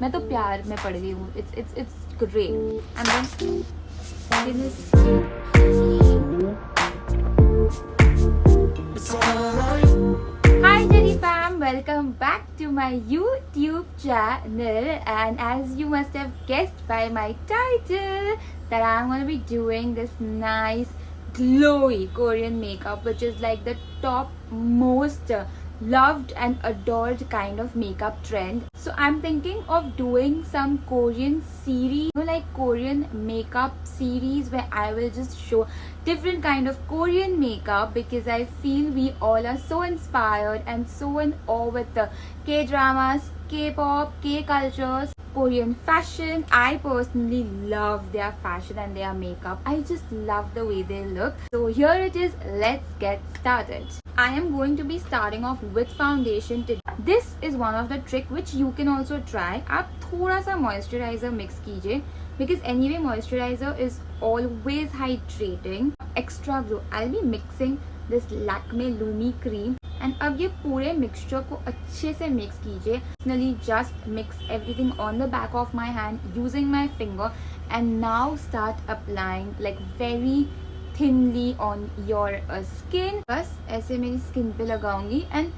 मैं तो प्यार में पड़ गई हूँ. It's great. And then skin is. Hi Jerry fam, welcome back to my YouTube channel, and as you must have guessed by my title that I'm going to be doing this nice glowy Korean makeup, which is like the top most loved and adored kind of makeup trend. So I'm thinking of doing some Korean series, like Korean makeup series where I will just show different kind of Korean makeup, because I feel we all are so inspired and so in awe with the K-dramas, K-pop, K-cultures, Korean fashion. I personally love their fashion and their makeup. I just love the way they look. So here it is, let's get started. I am going to be starting off with foundation today. This is one of the trick which you can also try. आप थोड़ा सा moisturizer mix कीजिए, because anyway moisturizer is always hydrating. Extra glow. I'll be mixing this Lakme Lumi cream. And अब ये पूरे mixture को अच्छे से मिक्स कीजिए. Personally just mix everything on the back of my hand using my finger, and now start applying like very thinly on your skin. बस ऐसे मेरी स्किन पे लगाऊंगी, एंड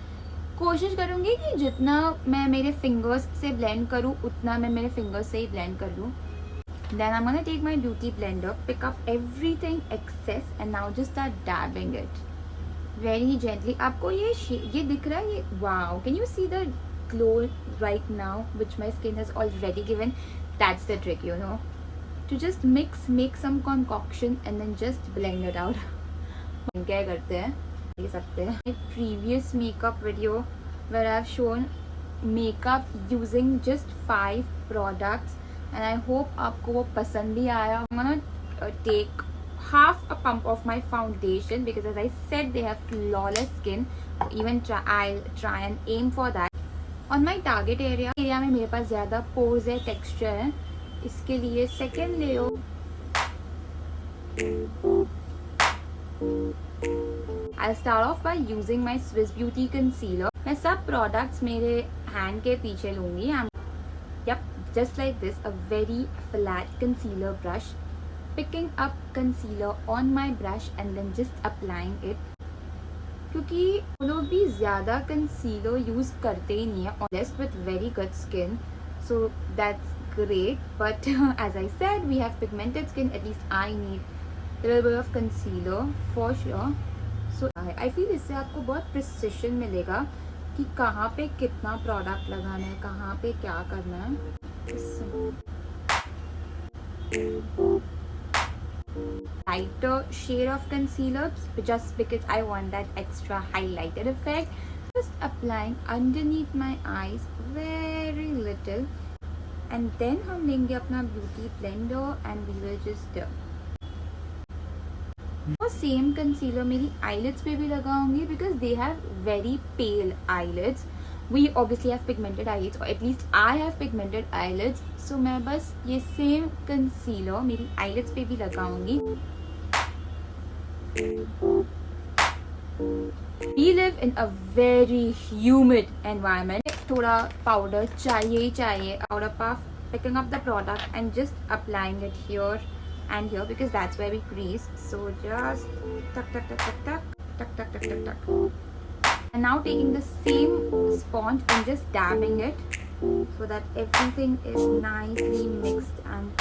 कोशिश करूंगी कि जितना मैं मेरे फिंगर्स से ब्लेंड करूँ उतना मैं मेरे फिंगर्स से ही ब्लेंड कर लूँ. Then I'm gonna take my beauty blender, pick up everything excess, and now just start dabbing it very gently. आपको ये दिख रहा है ये? Wow! Can you see the glow right now which my skin has already given? That's the trick, you know. To just make some concoction and then just blend it out. क्या करते हैं ये सकते हैं. My previous makeup video where I've shown makeup using just 5 products, and I hope आपको वो पसंद भी आया. I'm gonna take half a pump of my foundation, because as I said they have flawless skin. I'll try and aim for that. On my target area में मेरे पास ज़्यादा pores है, texture है, इसके लिए second layer I'll start off by using my Swiss Beauty concealer. मैं सब products मेरे hand के पीछे लूँगी. Yep, just like this, a very flat concealer brush. Picking up concealer on my brush and then just applying it. क्योंकि लोग भी ज़्यादा concealer use करते ही नहीं है, unless with very good skin. So that's great. But as I said, we have pigmented skin. At least I need a little bit of concealer for sure. So I feel इससे आपको बहुत precision मिलेगा कि कहाँ पे कितना product लगाना है, कहाँ पे क्या करना है. Lighter shade of concealer, just because I want that extra highlighted effect. Just applying underneath my eyes very little, and then हम लेंगे अपना beauty blender and we will just same concealer मेरी eyelids पे भी लगाऊंगी, because they have very pale eyelids. We obviously have pigmented eyelids, or at least I have pigmented eyelids. So मैं बस ये same concealer मेरी eyelids पे भी लगाऊंगी. We live in a very humid environment. थोड़ा powder चाहिए ही चाहिए. Powder puff, picking up the product and just applying it here and here, because that's where we crease. So just tuck tuck tuck tuck tuck tuck tuck tuck tuck tuck. And now taking the same sponge and just dabbing it so that everything is nicely mixed and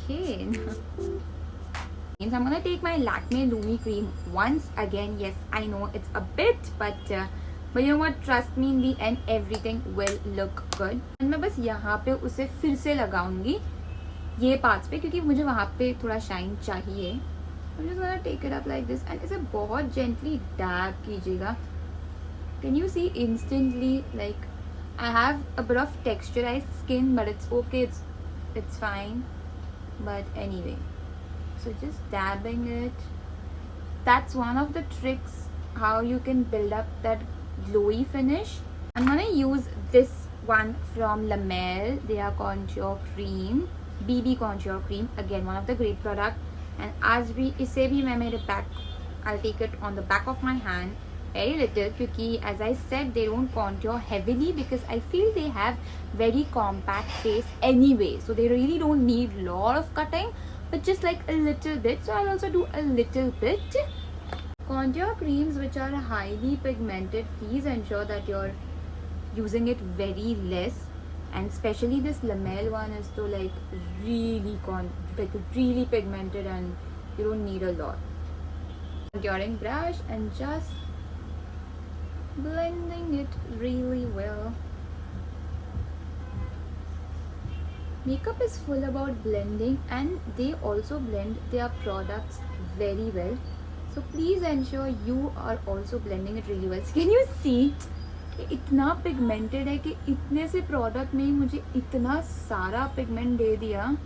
skin. So I'm gonna take my Lakme Lumi cream once again. Yes, I know it's a bit, but you know what? Trust me, in the end everything will look good. And मैं बस यहाँ पे उसे फिर से लगाऊंगी ये parts पे, क्योंकि मुझे वहाँ पे थोड़ा शाइन चाहिए. I'm just gonna take it up like this, and इसे बहुत gently dab कीजिएगा. Can you see instantly, like I have a bit of texturized skin, but it's okay, it's fine. But anyway, so just dabbing it. That's one of the tricks how you can build up that glowy finish. I'm gonna use this one from La Mer, their contour cream, BB contour cream. Again, one of the great product. And आज भी इसे भी मैं मेरे back, I'll take it on the back of my hand very little क्योंकि as I said they don't contour heavily because I feel they have very compact face anyway, so they really don't need lot of cutting, but just like a little bit. So I'll also do a little bit. Contour creams which are highly pigmented, please ensure that you're using it very less, and especially this Lamel one is so like really pigmented and you don't need a lot. Contouring brush and just blending it really well. Makeup is full about blending, and they also blend their products very well. So please ensure you are also blending it really well. So can you see? इतना pigmented है कि इतने से product में ही मुझे इतना सारा pigment दे दिया.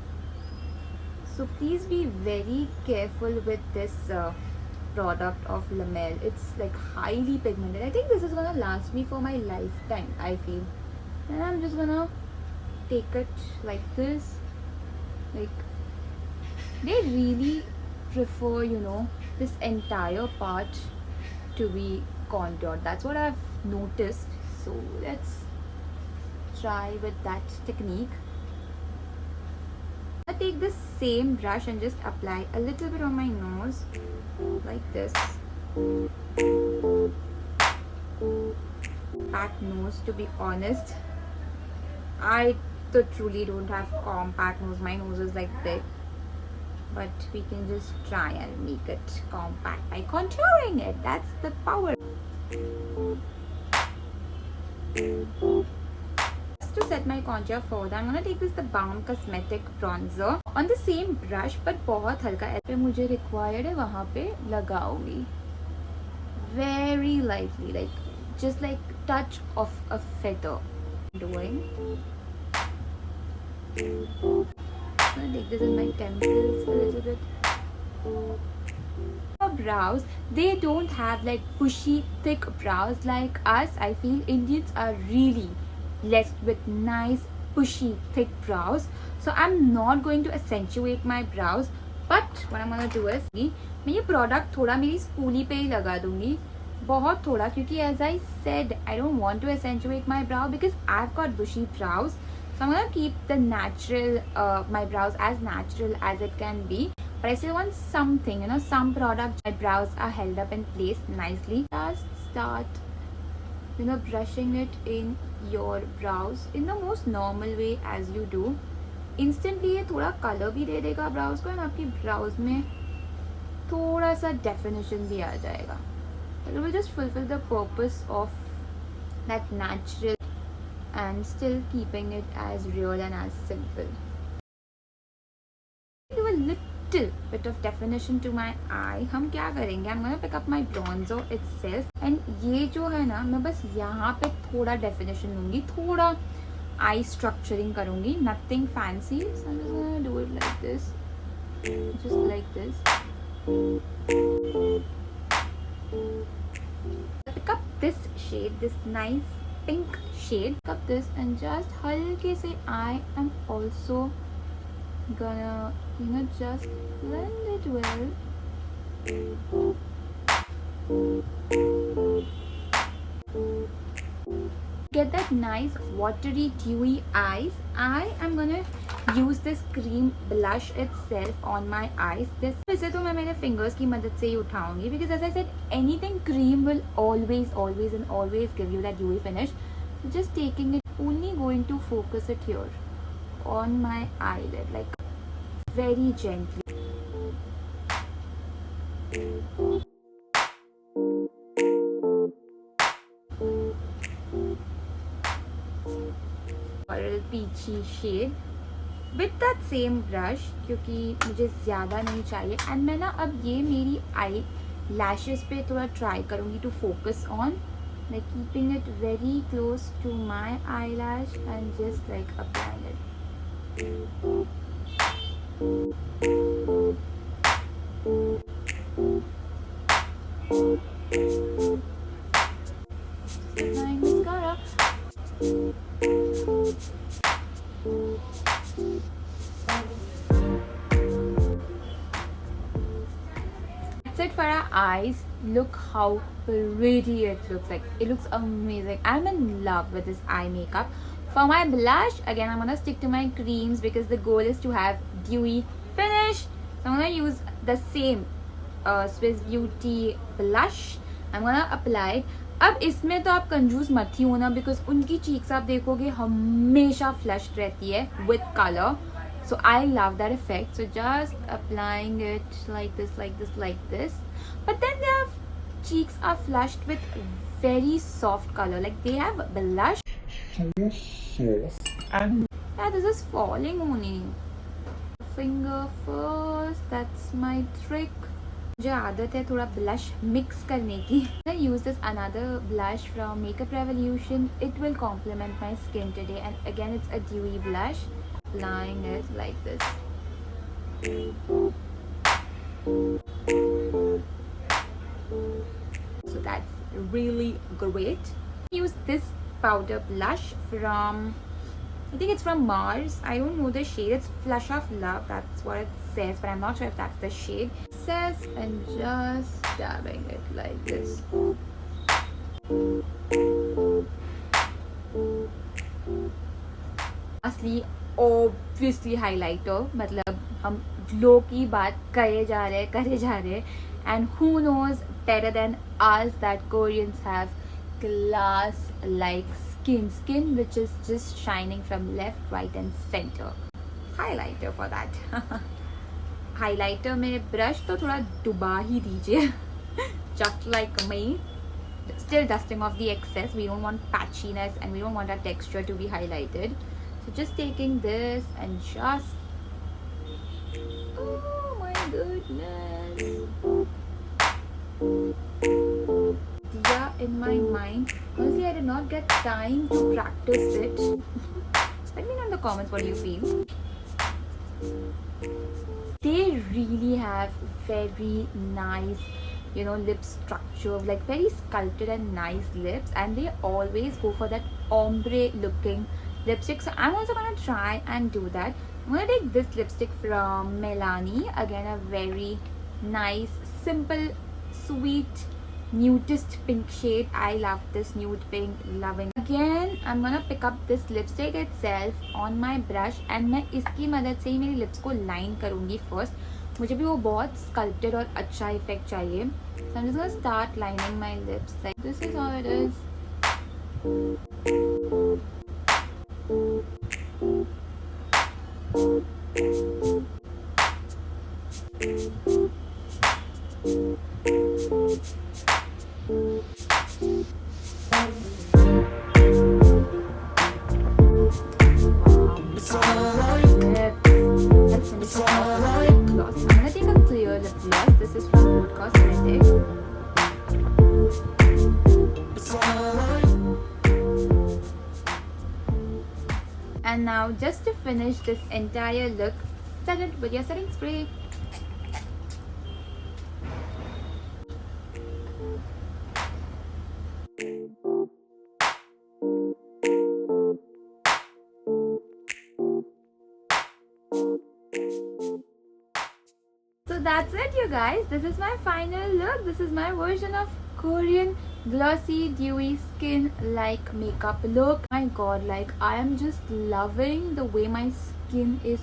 So please be very careful with this product of Lamel. It's like highly pigmented. I think this is gonna last me for my lifetime, I feel. And I'm just gonna take it like this. Like they really prefer, you know, this entire part to be contoured. That's what I've noticed. So let's try with that technique. I take this same brush and just apply a little bit on my nose like this. Compact nose, to be honest. I truly don't have compact nose. My nose is like big, but we can just try and make it compact by contouring it. That's the power. Just to set my contour further, I'm gonna take this the Balm Cosmetic bronzer on the same brush, but बहुत हल्का पे मुझे required है वहाँ पे लगाऊंगी very lightly, like just like touch of a feather. Doing. I'm gonna take this in my temples a little bit. Brows, they don't have like bushy thick brows like us. I feel Indians are really blessed with nice bushy thick brows, so I'm not going to accentuate my brows, but what I'm gonna do is मैं ये product थोड़ा मेरी spoolie पे ही लगा दूंगी, बहुत थोड़ा, क्योंकि as I said I don't want to accentuate my brow because I've got bushy brows. So I'm gonna keep the natural my brows as natural as it can be, but I still want something, you know, some product. My brows are held up in place nicely. Just start, you know, brushing it in your brows in the most normal way as you do. Instantly ये थोड़ा color भी दे देगा brows को, and आपकी brows में थोड़ा सा definition भी आ जाएगा. It will just fulfill the purpose of that natural and still keeping it as real and as simple. Do a little bit of definition to my eye. हम क्या करेंगे? I'm gonna pick up my bronzer itself, and ये जो है ना, मैं बस यहाँ पे थोड़ा definition लूँगी, थोड़ा eye structuring करूँगी, nothing fancy. So I'm just gonna do it like this, just like this. Pick up this shade, this nice pink shade. Pick up this and just हल्के से I am also gonna, you know, just blend it well. Get that nice watery dewy eyes. I am gonna use this cream blush itself on my eyes. This वैसे तो मैं मेरे fingers की मदद से ही उठाऊंगी, because as I said, anything cream will always give you that dewy finish. So just taking it, only going to focus it here on my eyelid, like very gently. Coral peachy shade with that same brush, क्योंकि मुझे ज़्यादा नहीं चाहिए. And मैं ना अब ये मेरी आई lashes पे थोड़ा try करूँगी to focus on, like keeping it very close to my eyelash and just like applying it. Applying mascara. That's it for our eyes, look how pretty it looks. Like, it looks amazing. I'm in love with this eye makeup. For my blush, again, I'm gonna stick to my creams because the goal is to have dewy finish. So I'm gonna use the same Swiss Beauty blush. I'm gonna apply. अब इसमें तो आप कंजूस मत ही होना because उनकी cheeks आप देखोगे हमेशा फ्लश्ड रहती है with colour. So I love that effect. So just applying it like this, like this, like this. But then their cheeks are flushed with very soft color. Like they have blush. So soft. And yeah, this is falling only. Finger first. That's my trick. मुझे आदत है थोड़ा blush mix करने की. I use this another blush from Makeup Revolution. It will complement my skin today. And again, it's a dewy blush. Applying it like this. So that's really great. Use this powder blush from, I think it's from Mars. I don't know the shade. It's Flush of Love. That's what it says, but I'm not sure if that's the shade. It says, and just dabbing it like this. Lastly, obviously highlighter. मतलब हम glow की बात करे जा रहे and who knows better than us that Koreans have glass like skin which is just shining from left, right and center. Highlighter for that. Highlighter में brush तो थोड़ा डुबा ही दीजिए. Just like me. Still dusting off the excess. We don't want patchiness and we don't want our texture to be highlighted. So just taking this and just, oh my goodness. Yeah, in my mind, honestly I did not get time to practice it. Let me know in the comments what you feel. They really have very nice, you know, lip structure, like very sculpted and nice lips, and they always go for that ombre looking lipstick. So I'm also gonna try and do that. I'm gonna take this lipstick from Melanie. Again, a very nice, simple, sweet, nudist pink shade. I love this nude pink, loving. Again, I'm gonna pick up this lipstick itself on my brush and मैं इसकी मदद से ही मेरी lips को line करूँगी first. मुझे भी वो बहुत sculpted और अच्छा effect चाहिए. So I'm just gonna start lining my lips. Like this is how it is. This is from Good Cosmetics. And now just to finish this entire look, set it with your setting spray. So that's it, you guys. This is my final look. This is my version of Korean glossy dewy skin like makeup look. My god, like I am just loving the way my skin is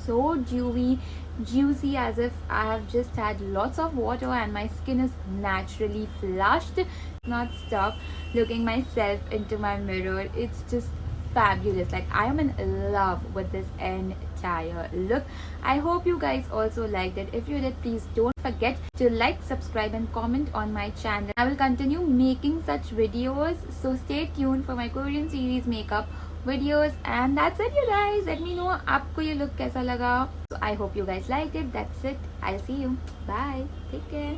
so dewy, juicy, as if I have just had lots of water and my skin is naturally flushed. Not stop looking myself into my mirror. It's just fabulous. Like I am in love with this entire look. I hope you guys also liked it. If you did, please don't forget to like, subscribe and comment on my channel. I will continue making such videos, so stay tuned for my Korean series makeup videos. And that's it, you guys. Let me know आपको ये look कैसा लगा. So I hope you guys liked it. That's it. I'll see you. Bye. Take care.